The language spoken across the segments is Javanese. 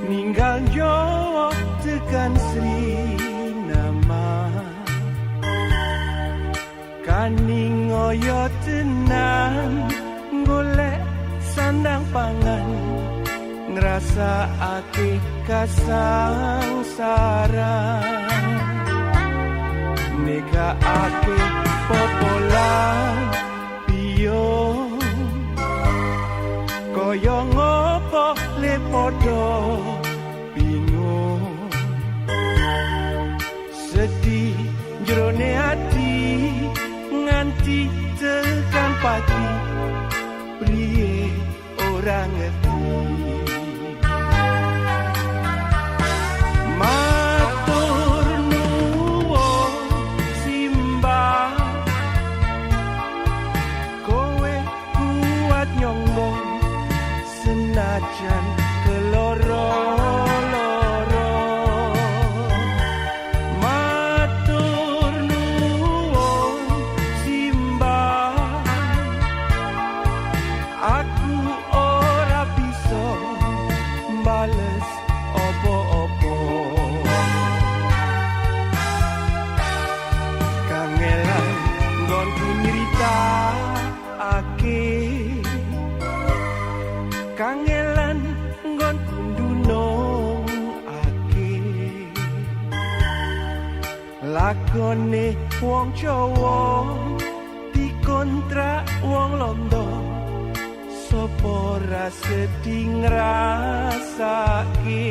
Ninggal Jawa tekan Sri Nama Kaning ngoyo tenan golek sandang pangan ngrasakake kasangsaran negakake popolan piyo kaya ngopo le padha bingung sedih jrone ati nganti tekan pati priye ora ngerti matur nuwun simbah kowe kuat nyonggo senajan keloro-loro matur nuwun simbah aku ora bisa bales opo-opo kangelan nggonku nyritakake kangelan nggon kundunung ake lakone wong Jawa dikontrak wong Londo sapa ra sedih ngrasake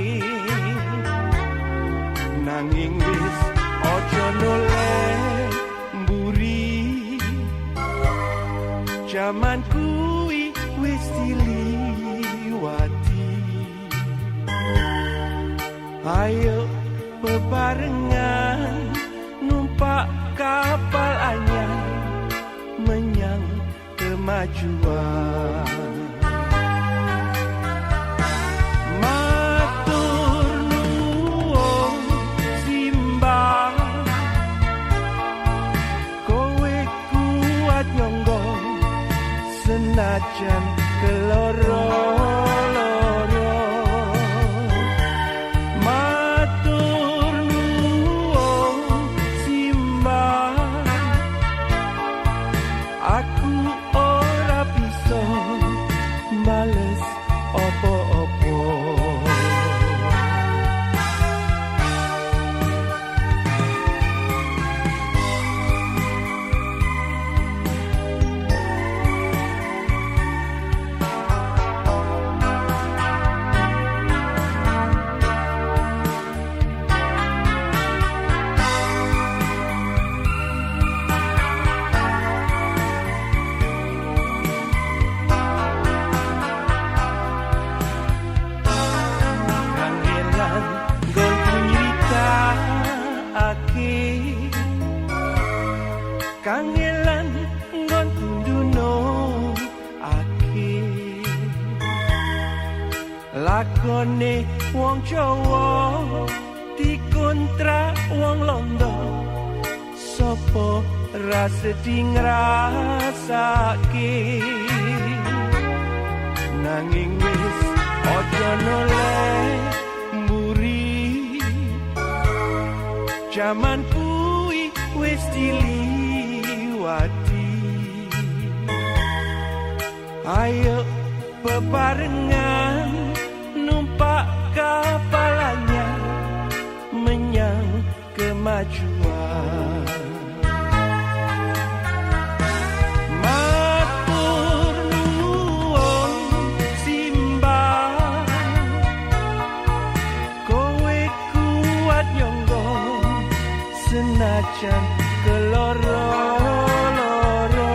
nanging wis aja noleh mburi jaman kuwi wis diliwati ayo bebarengan numpak kapal anyar menyang kemajuan matur nuwun simbah kowe kuat nyonggo senajan keloro-loro matur nuwun simbah aku ora bisa bales opo-opo kangelan nggon kundunung ake lakone wong Jawa dikontrak wong Londo sapa ra sedih ngrasake nanging wis aja noleh mburi jaman kuwi wis diliwati ayo bebarengan numpak kapal anyar menyang kemajuan matur nuwun simbah kowe kuat nyonggo senajan keloro-loro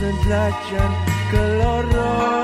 senajan keloro